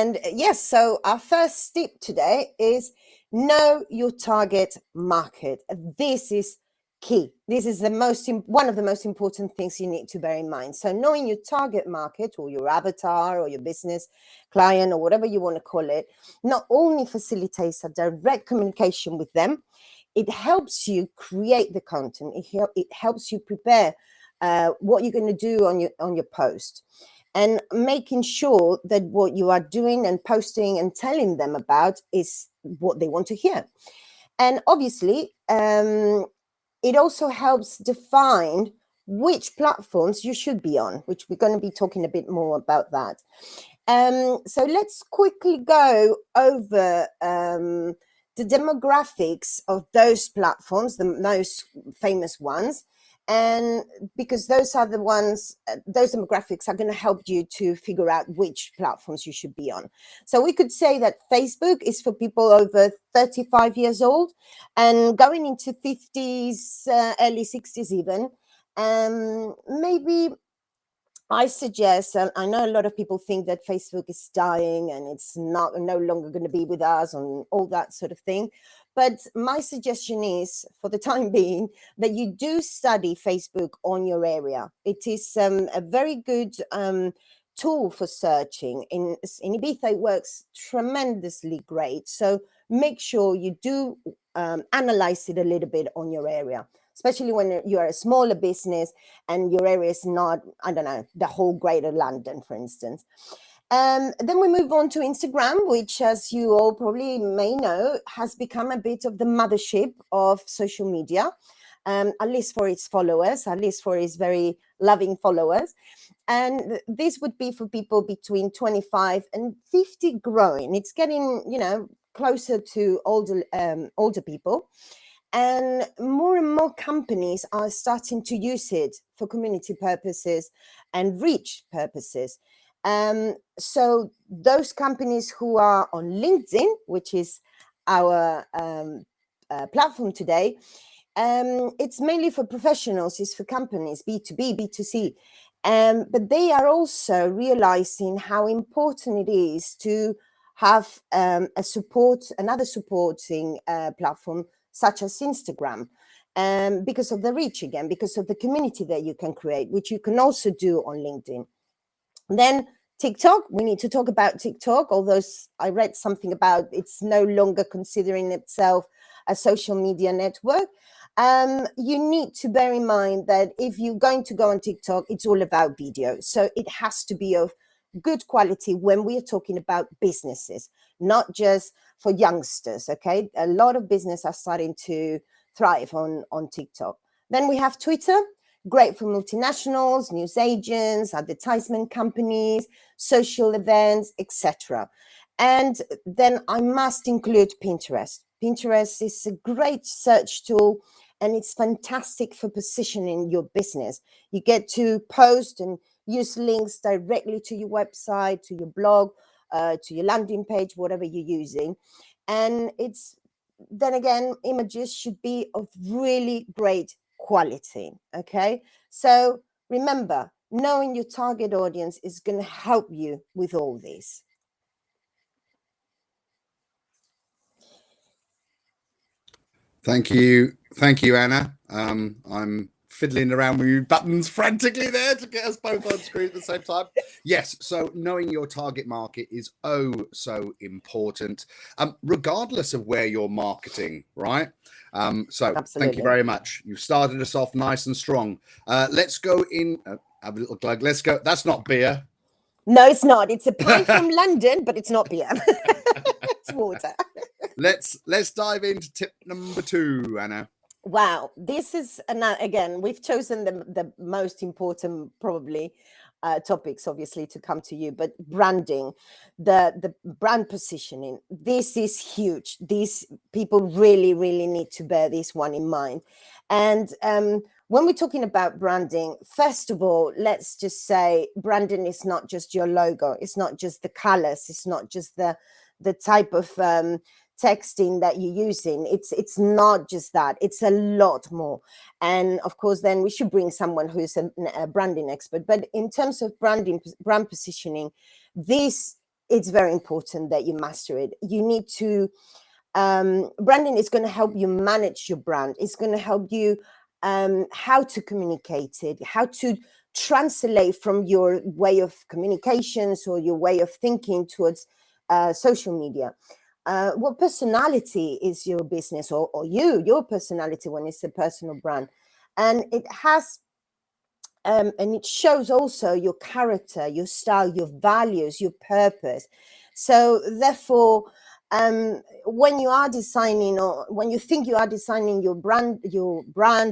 And yes, so our first tip today is know your target market. This is key. This is one of the most important things you need to bear in mind. So knowing your target market or your avatar or your business client or whatever you want to call it, not only facilitates a direct communication with them, it helps you create the content. It helps you prepare what you're going to do on your post, and making sure that what you are doing and posting and telling them about is what they want to hear. And obviously, it also helps define which platforms you should be on, which we're going to be talking a bit more about that. So let's quickly go over the demographics of those platforms, the most famous ones. And because those are the ones, those demographics are going to help you to figure out which platforms you should be on. So we could say that Facebook is for people over 35 years old and going into 50s, early 60s even. Maybe I suggest, I know a lot of people think that Facebook is dying and it's no longer going to be with us and all that sort of thing. But my suggestion is, for the time being, that you do study Facebook on your area. It is a very good tool for searching. In Ibiza, it works tremendously great. So make sure you do analyze it a little bit on your area, especially when you're a smaller business and your area is not, I don't know, the whole greater London, for instance. Then we move on to Instagram, which, as you all probably may know, has become a bit of the mothership of social media, at least for its followers, at least for its very loving followers. And this would be for people between 25 and 50 growing. It's getting, closer to older people. And more companies are starting to use it for community purposes and reach purposes. So those companies who are on LinkedIn, which is our platform today, it's mainly for professionals, it's for companies, B2B, B2C. But they are also realizing how important it is to have another supporting platform such as Instagram, because of the reach again, because of the community that you can create, which you can also do on LinkedIn. Then TikTok, we need to talk about TikTok, although I read something about it's no longer considering itself a social media network. You need to bear in mind that if you're going to go on TikTok, it's all about video. So it has to be of good quality when we are talking about businesses, not just for youngsters, okay? A lot of business are starting to thrive on TikTok. Then we have Twitter, great for multinationals, news agents, advertisement companies, social events, etc. And then I must include Pinterest. Pinterest is a great search tool and it's fantastic for positioning your business. You get to post and use links directly to your website, to your blog, to your landing page, whatever you're using. And then again, images should be of really great quality. Okay. So remember, knowing your target audience is going to help you with all this. Thank you, Anna. I'm fiddling around with your buttons frantically there to get us both on screen at the same time. Yes, so knowing your target market is so important, regardless of where you're marketing, right? So Absolutely. Thank you very much. You've started us off nice and strong. Let's go in, have a little glug. Let's go. That's not beer. No, it's not. It's a pint from London, but it's not beer. It's water. Let's dive into tip number 2, Anna. Wow, this is again, we've chosen the most important probably topics, obviously, to come to you, but branding, the brand positioning, this is huge. These people really need to bear this one in mind. And when we're talking about branding, first of all, let's just say branding is not just your logo, it's not just the colors, it's not just the type of texting that you're using. It's not just that, it's a lot more. And of course, then we should bring someone who's a branding expert. But in terms of brand positioning, this it's very important that you master it. You need to, branding is going to help you manage your brand. It's going to help you how to communicate it, how to translate from your way of communications or your way of thinking towards social media. What personality is your business, or your personality when it's a personal brand? And it has and it shows also your character, your style, your values, your purpose. So therefore, when you are designing, or when you think you are designing your brand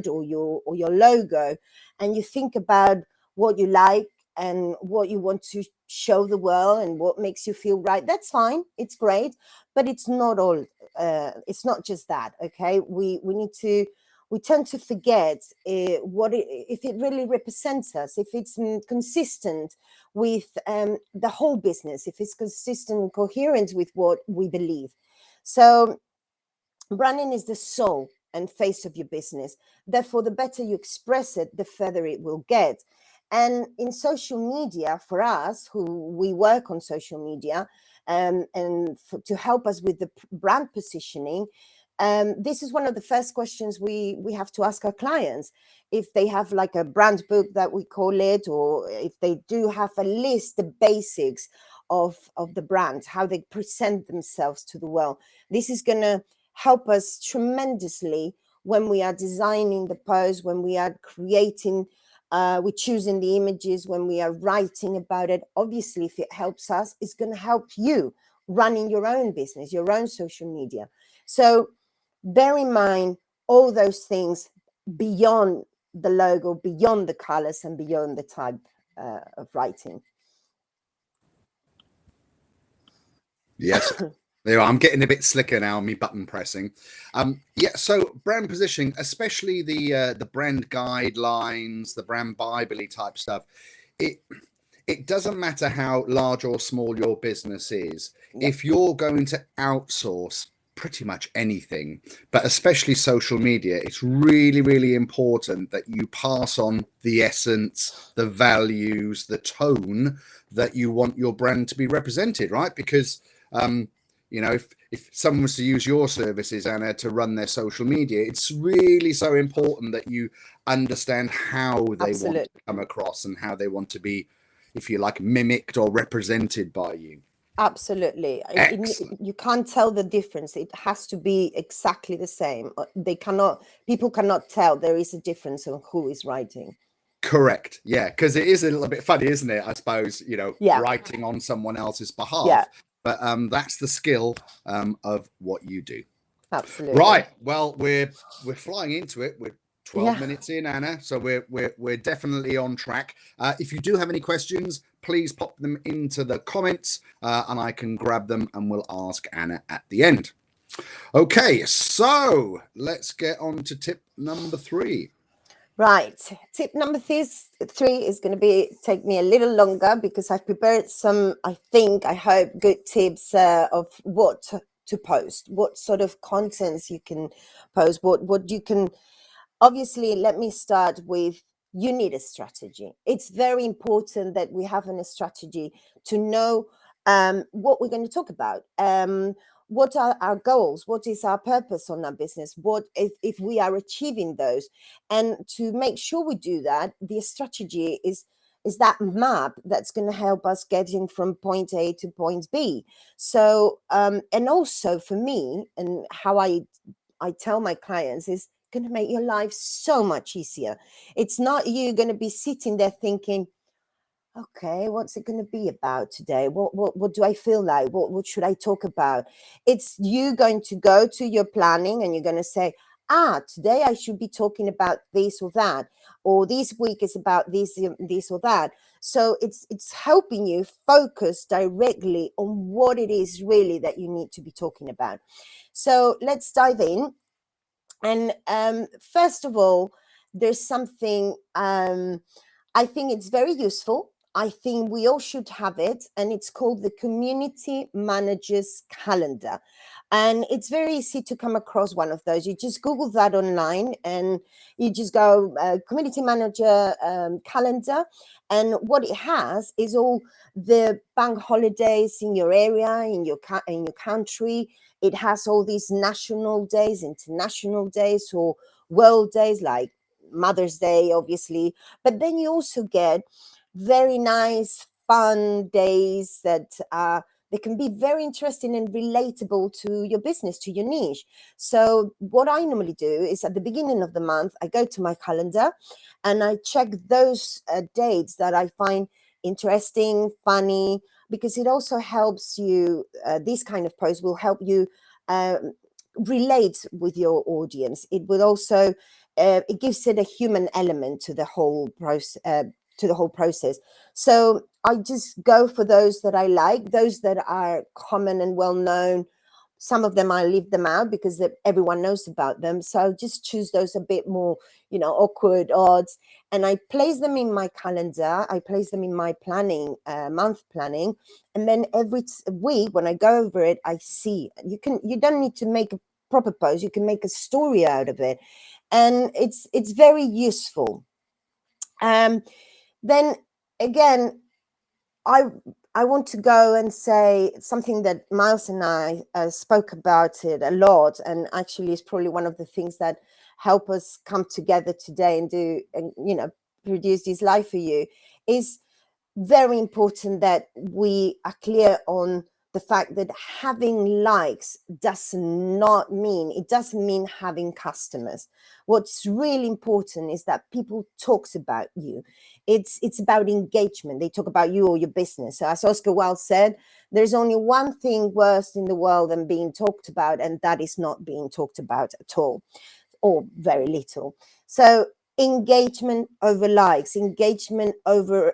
or your logo, and you think about what you like and what you want to show the world and what makes you feel right, that's fine, it's great, but it's not all. It's not just that. Okay, we tend to forget if it really represents us, if it's consistent with the whole business, if it's consistent and coherent with what we believe. So branding is the soul and face of your business. Therefore, the better you express it, the further it will get. And in social media, for us who we work on social media, to help us with the brand positioning, this is one of the first questions we have to ask our clients. If they have like a brand book that we call it, or if they do have a list, the basics of the brand, how they present themselves to the world, this is going to help us tremendously when we are designing the post, when we are creating, we're choosing the images, when we are writing about it. Obviously, if it helps us, it's going to help you running your own business, your own social media. So bear in mind all those things beyond the logo, beyond the colors, and beyond the type of writing. Yes. There, I'm getting a bit slicker now, me button pressing. Yeah, so brand positioning, especially the brand guidelines, the brand Bible type stuff, it doesn't matter how large or small your business is. Yeah. If you're going to outsource pretty much anything, but especially social media, it's really, really important that you pass on the essence, the values, the tone that you want your brand to be represented, right? Because you know, if someone was to use your services, Anna, to run their social media, it's really so important that you understand how they want to come across and how they want to be, if you like, mimicked or represented by you. Absolutely. You can't tell the difference. It has to be exactly the same. People cannot tell there is a difference on who is writing. Correct. Yeah, because it is a little bit funny, isn't it? I suppose, Yeah. writing on someone else's behalf. Yeah. But that's the skill of what you do. Absolutely. Right. Well, we're flying into it. We're 12 Yeah. minutes in, Anna, so we're definitely on track. If you do have any questions, please pop them into the comments, and I can grab them and we'll ask Anna at the end. Okay, so let's get on to tip number 3. Right. Tip number 3 is going to take me a little longer because I've prepared some, I hope, good tips of what to post, what sort of contents you can post, what you can. Obviously, let me start with, you need a strategy. It's very important that we have a strategy to know what we're going to talk about. What are our goals? What is our purpose on our business? What if we are achieving those? And to make sure we do that, the strategy is that map that's going to help us getting from point A to point B. So, and also for me, and how I tell my clients, is going to make your life so much easier. It's not you going to be sitting there thinking, okay, what's it going to be about today? What do I feel like? What should I talk about? It's you going to go to your planning and you're going to say, today I should be talking about this or that, or this week is about this or that. So it's helping you focus directly on what it is really that you need to be talking about. So let's dive in. And first of all, there's something I think it's very useful. I think we all should have it, and it's called the Community Managers Calendar. And it's very easy to come across one of those. You just Google that online and you just go Community Manager Calendar. And what it has is all the bank holidays in your area, in your country. It has all these national days, international days, or world days like Mother's Day, obviously. But then you also get very nice, fun days that they can be very interesting and relatable to your business, to your niche. So what I normally do is at the beginning of the month, I go to my calendar and I check those dates that I find interesting, funny, because it also helps you, this kind of post will help you relate with your audience. It will also, it gives it a human element to the whole process. So I just go for those that I like, those that are common and well known. Some of them I leave them out because everyone knows about them. So I'll just choose those a bit more, awkward, odds, and I place them in my calendar. I place them in my planning, month planning, and then every week when I go over it, I see. You don't need to make a proper post. You can make a story out of it, and it's very useful. Then again, I want to go and say something that Miles and I spoke about it a lot, and actually is probably one of the things that help us come together today and produce this live for you. Is very important that we are clear on the fact that having likes doesn't mean having customers. What's really important is that people talks about you. It's about engagement. They talk about you or your business. So as Oscar Wilde said, there's only one thing worse in the world than being talked about, and that is not being talked about at all, or very little. So engagement over likes, engagement over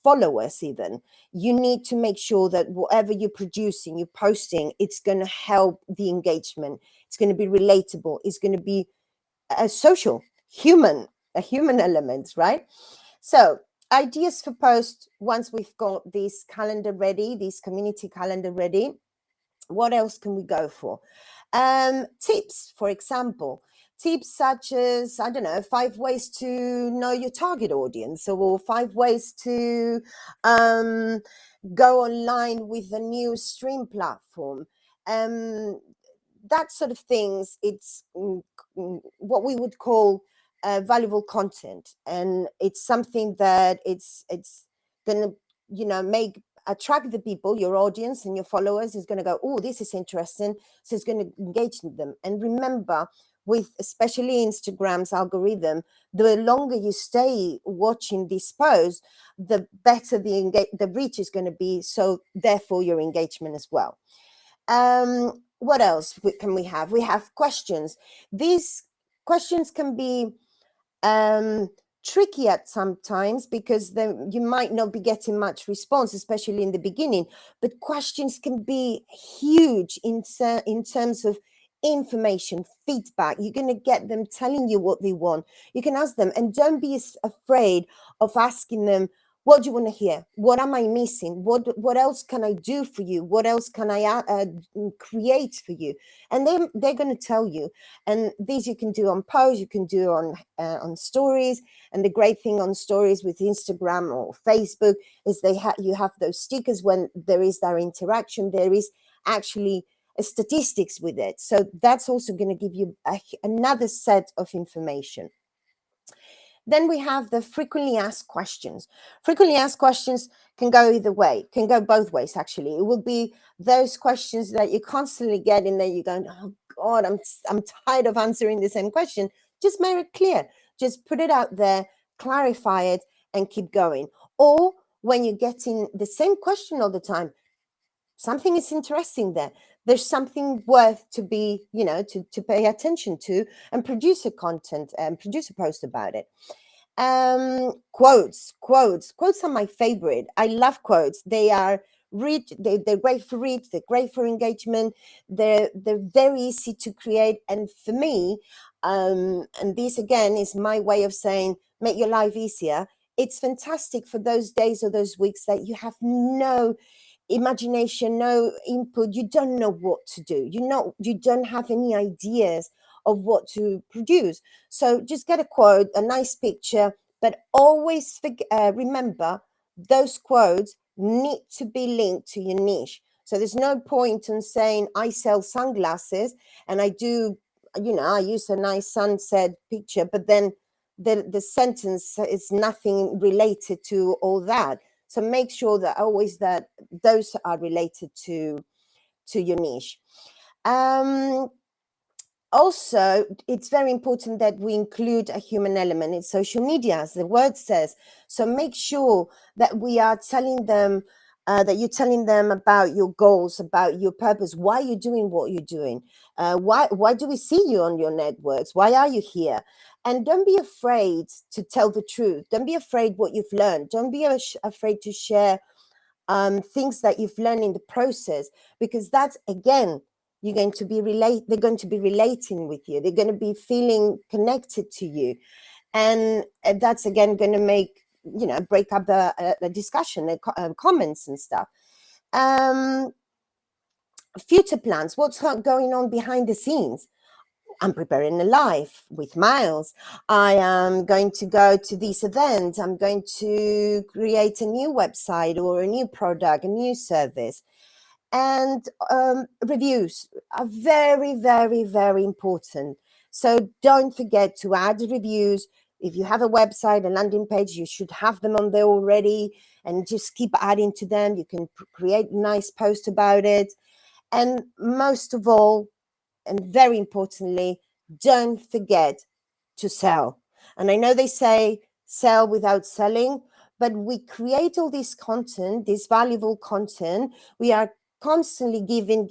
followers even. You need to make sure that whatever you're producing, you're posting, it's going to help the engagement. It's going to be relatable. It's going to be a social, a human element, right? So ideas for post, once we've got this calendar ready, this community calendar ready, what else can we go for? Tips, for example. Tips such as, I don't know, 5 ways to know your target audience, or 5 ways to go online with a new stream platform. That sort of things, it's what we would call valuable content. And it's something that it's going to, attract the people, your audience and your followers is going to go, oh, this is interesting. So it's going to engage with them. And remember, with especially Instagram's algorithm, the longer you stay watching this post, the better the reach is going to be. So therefore your engagement as well. What else can we have? We have questions. These questions can be tricky at sometimes because you might not be getting much response, especially in the beginning, but questions can be huge in terms of information, feedback. You're going to get them telling you what they want. You can ask them, and don't be afraid of asking them, what do you want to hear? What am I missing? What else can I do for you? What else can I create for you? And they're going to tell you. And these you can do on posts, you can do on stories. And the great thing on stories with Instagram or Facebook is you have those stickers. When there is that interaction, there is actually statistics with it. So that's also going to give you another set of information. Then we have the frequently asked questions. Frequently asked questions can go either way, can go both ways, actually. It will be those questions that you constantly get in there. You're going, oh God, I'm tired of answering the same question. Just make it clear. Just put it out there, clarify it, and keep going. Or when you're getting the same question all the time, something is interesting there. There's something worth to be, to pay attention to, and produce a content and produce a post about it. Quotes are my favorite. I love quotes. They are they're great for reach, they're great for engagement, they're very easy to create. And for me, and this again is my way of saying make your life easier, it's fantastic for those days or those weeks that you have no imagination, no input, you don't know what to do, you don't have any ideas of what to produce. So just get a quote, a nice picture, but always remember those quotes need to be linked to your niche. So there's no point in saying I sell sunglasses and I do, I use a nice sunset picture, but then the sentence is nothing related to all that. So make sure that always that those are related to your niche. Also, it's very important that we include a human element in social media, as the word says. So make sure that we are telling them, that you're telling them about your goals, about your purpose, why you're doing what you're doing. Why do we see you on your networks? Why are you here? And don't be afraid to tell the truth. Don't be afraid what you've learned. Don't be afraid to share things that you've learned in the process, because that's, again, they're going to be relating with you. They're going to be feeling connected to you. And that's, again, going to make, break up the discussion, the comments and stuff. Future plans, what's going on behind the scenes? I'm preparing a live with Miles. I am going to go to this event. I'm going to create a new website or a new product, a new service. And reviews are very, very, very important. So don't forget to add reviews. If you have a website, a landing page, you should have them on there already, and just keep adding to them. You can create a nice post about it. And most of all, and very importantly, don't forget to sell. And I know they say sell without selling, but we create all this content, this valuable content. We are constantly giving.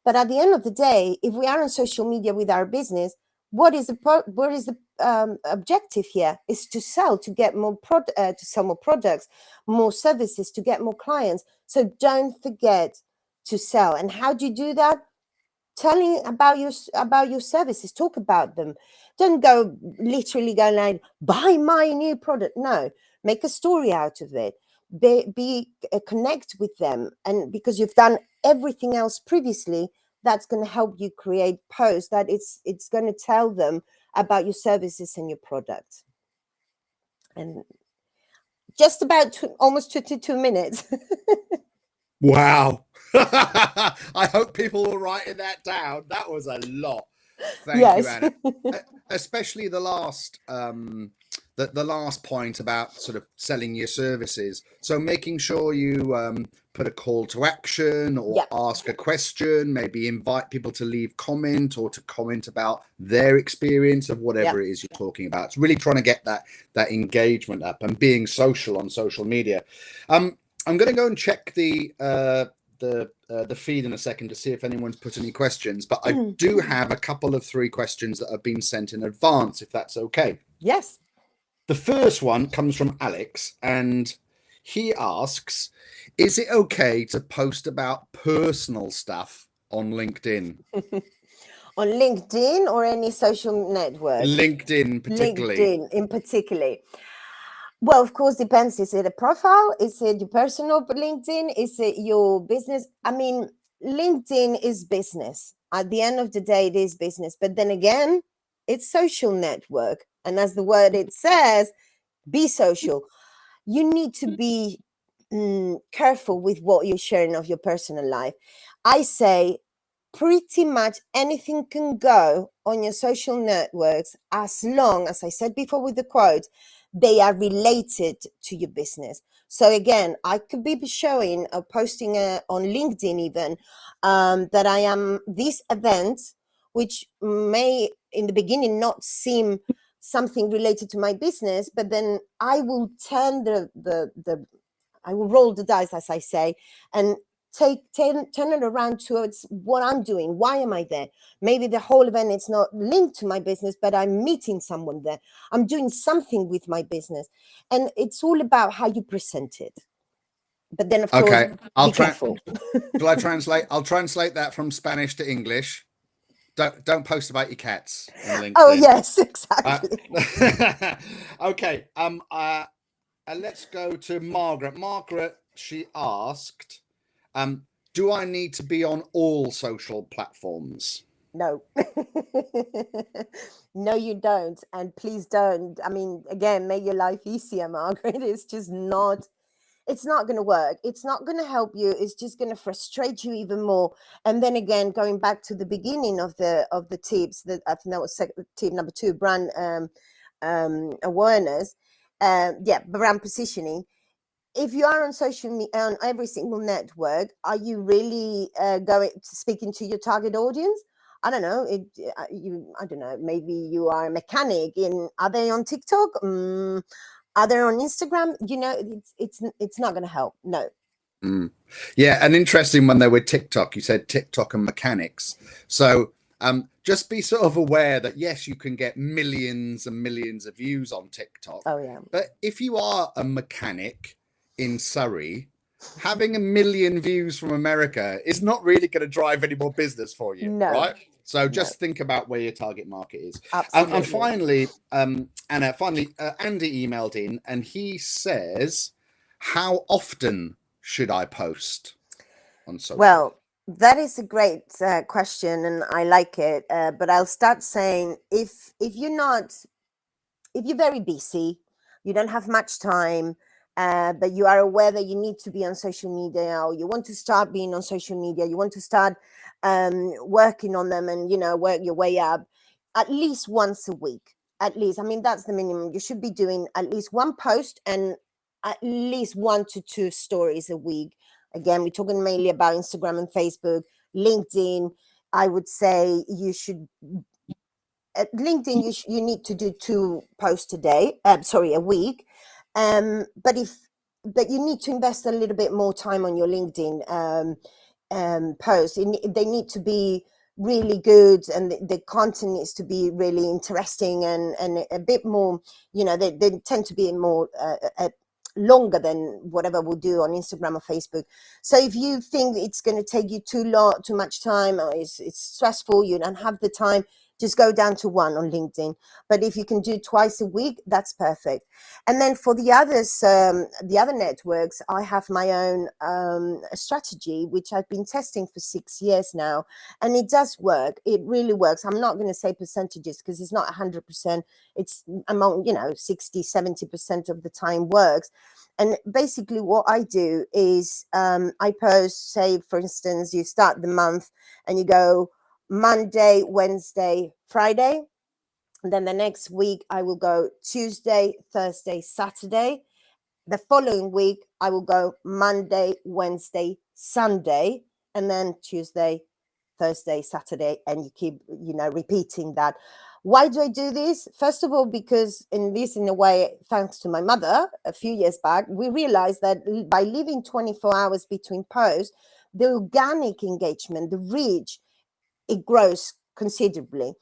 But at the end of the day, if we are on social media with our business, what is the objective here? Is to sell, to get more to sell more products, more services, to get more clients. So don't forget to sell. And how do you do that? Telling about your services, talk about them. Don't go literally go like, buy my new product. No, make a story out of it. Connect with them, and because you've done everything else previously, that's going to help you create posts that it's going to tell them about your services and your product. And just about almost 22 minutes. Wow. I hope people were writing that down. That was a lot. Thank you, Anna. Especially the last the last point about sort of selling your services. So making sure you put a call to action, or ask a question, maybe invite people to leave comment or to comment about their experience of whatever it is you're talking about. It's really trying to get that engagement up and being social on social media. I'm going to go and check the feed in a second to see if anyone's put any questions, but I do have a couple of 3 questions that have been sent in advance, if that's okay. Yes. The first one comes from Alex, and he asks, is it okay to post about personal stuff on LinkedIn? On LinkedIn or any social network? LinkedIn particularly. LinkedIn in particular. Well, of course, depends. Is it a profile? Is it your personal LinkedIn? Is it your business? I mean, LinkedIn is business. At the end of the day, it is business. But then again, it's social network. And as the word it says, be social. You need to be careful with what you're sharing of your personal life. I say pretty much anything can go on your social networks, as long as I said before with the quote, they are related to your business. So again, I could be showing or posting on LinkedIn even that I am this event, which may in the beginning not seem something related to my business, but then I will turn I will roll the dice, as I say, and turn it around towards what I'm doing. Why am I there? Maybe the whole event is not linked to my business, but I'm meeting someone there. I'm doing something with my business. And it's all about how you present it. But then, of course, be careful. Shall I translate? I'll translate that from Spanish to English. Don't post about your cats on LinkedIn. Oh yes, exactly. Okay. Let's go to Margaret. Margaret, she asked, do I need to be on all social platforms? No. No, you don't. And please don't. I mean, again, make your life easier, Margaret. It's just not, it's not going to work. It's not going to help you. It's just going to frustrate you even more. And then again, going back to the beginning of the tips, that I think that was tip number 2, brand awareness. Yeah, brand positioning. If you are on social media, on every single network, are you really going speaking to your target audience? I don't know. I don't know. Maybe you are a mechanic. Are they on TikTok? Are they on Instagram? You know, it's not going to help. No. Yeah, and interesting when they were TikTok, you said TikTok and mechanics. So just be sort of aware that yes, you can get millions and millions of views on TikTok. Oh yeah. But if you are a mechanic in Surrey, having 1 million views from America is not really going to drive any more business for you, No. right? So just No. think about where your target market is. Absolutely. And finally, Anna, Andy emailed in and he says, how often should I post on social? Well, that is a great question, and I like it. But I'll start saying, if you're very busy, you don't have much time, but you are aware that you need to be on social media, or you want to start being on social media, you want to start working on them, and work your way up, at least once a week. At least, I mean, that's the minimum. You should be doing at least one post and at least 1 to 2 stories a week. Again, we're talking mainly about Instagram and Facebook. LinkedIn, I would say you should, at LinkedIn, you need to do 2 posts a day, a week. But you need to invest a little bit more time on your LinkedIn posts. They need to be really good, and the content needs to be really interesting and a bit more, they tend to be more longer than whatever we'll do on Instagram or Facebook. So if you think it's going to take you too much time, or it's stressful, you don't have the time, just go down to 1 on LinkedIn. But if you can do twice a week, that's perfect. And then for the others, the other networks, I have my own strategy, which I've been testing for 6 years now. And it does work. It really works. I'm not going to say percentages because it's not 100%. It's among, 60, 70% of the time works. And basically what I do is I post, say, for instance, you start the month and you go Monday, Wednesday, Friday. And then the next week, I will go Tuesday, Thursday, Saturday. The following week, I will go Monday, Wednesday, Sunday, and then Tuesday, Thursday, Saturday, and you keep, repeating that. Why do I do this? First of all, because in a way, thanks to my mother, a few years back, we realized that by leaving 24 hours between posts, the organic engagement, the reach, it grows considerably.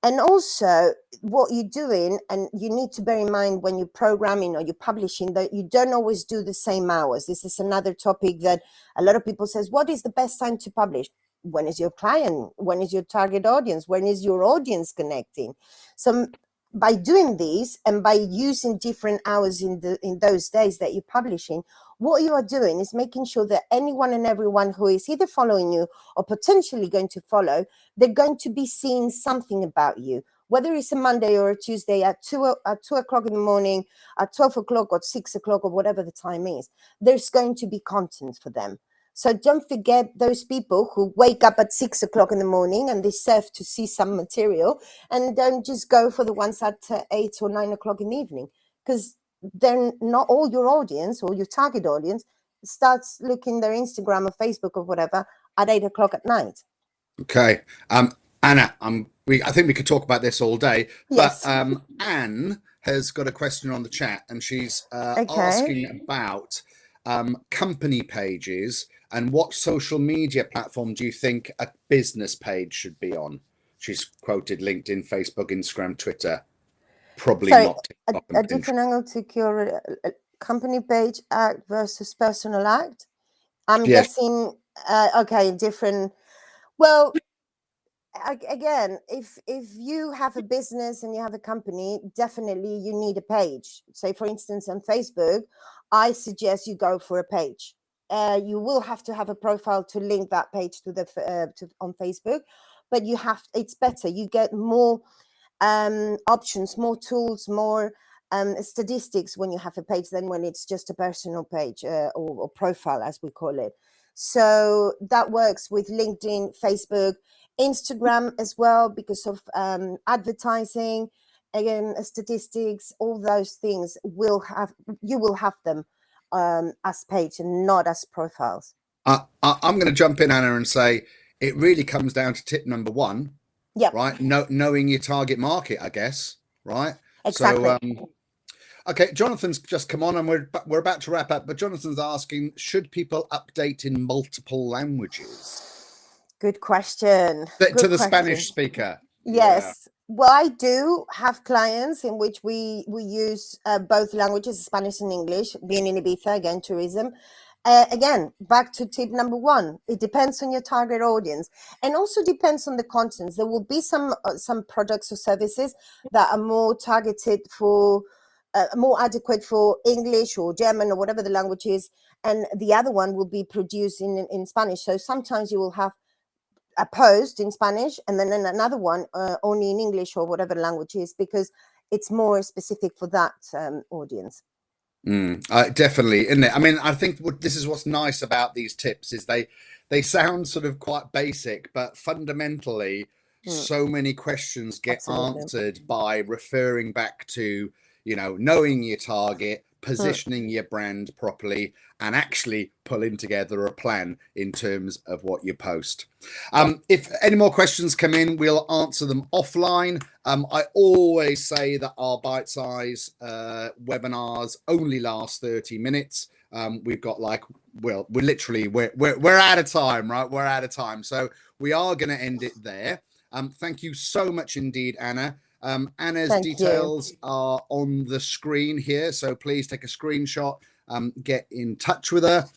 And also what you're doing, and you need to bear in mind when you're programming or you're publishing, that you don't always do the same hours. This is another topic that a lot of people says, what is the best time to publish? When is your client? When is your target audience? When is your audience connecting? So by doing this and by using different hours in those days that you're publishing, what you are doing is making sure that anyone and everyone who is either following you or potentially going to follow, they're going to be seeing something about you, whether it's a Monday or a Tuesday at 2 o'clock in the morning, at 12 o'clock or 6 o'clock or whatever the time is. There's going to be content for them. So don't forget those people who wake up at 6 o'clock in the morning and they deserve to see some material, and don't just go for the ones at 8 or 9 o'clock in the evening, because then not all your audience or your target audience starts looking their Instagram or Facebook or whatever at 8 o'clock at night. Okay. Anna, I think we could talk about this all day, Yes. but Anne has got a question on the chat, and she's asking about company pages and what social media platform do you think a business page should be on? She's quoted LinkedIn, Facebook, Instagram, Twitter. Probably not TikTok and a different angle to your company page act versus personal act. I'm guessing, okay, different. Well, Again, if you have a business and you have a company, definitely you need a page. Say, for instance, on Facebook, I suggest you go for a page. You will have to have a profile to link that page to the on Facebook, but you have, it's better. You get more options, more tools, more statistics when you have a page than when it's just a personal page, or profile, as we call it. So that works with LinkedIn, Facebook, Instagram as well, because of advertising, again, statistics, all those things you will have them as page and not as profiles. I'm going to jump in, Anna, and say it really comes down to tip number one, Yep, right? Knowing your target market, I guess, right? exactly. So, okay, Jonathan's just come on, and we're about to wrap up. But Jonathan's asking, should people update in multiple languages? Good question. To Good the question. Spanish speaker. Yeah. Yes. Well, I do have clients in which we use both languages, Spanish and English, being in Ibiza, again, tourism. Again, back to tip number one, it depends on your target audience, and also depends on the contents. There will be some products or services that are more targeted for, more adequate for English or German or whatever the language is, and the other one will be produced in Spanish. So sometimes you will have a post in Spanish and then another one only in English or whatever language is, because it's more specific for that audience. Definitely, isn't it? I mean, I think this is what's nice about these tips is they sound sort of quite basic, but fundamentally, so many questions get Absolutely. answered by referring back to, knowing your target, positioning your brand properly, and actually pulling together a plan in terms of what you post. If any more questions come in, we'll answer them offline. I always say that our bite-size webinars only last 30 minutes. We've got we're out of time, right? We're out of time. So we are going to end it there. Thank you so much indeed, Anna. Anna's details are on the screen here, so please take a screenshot, get in touch with her.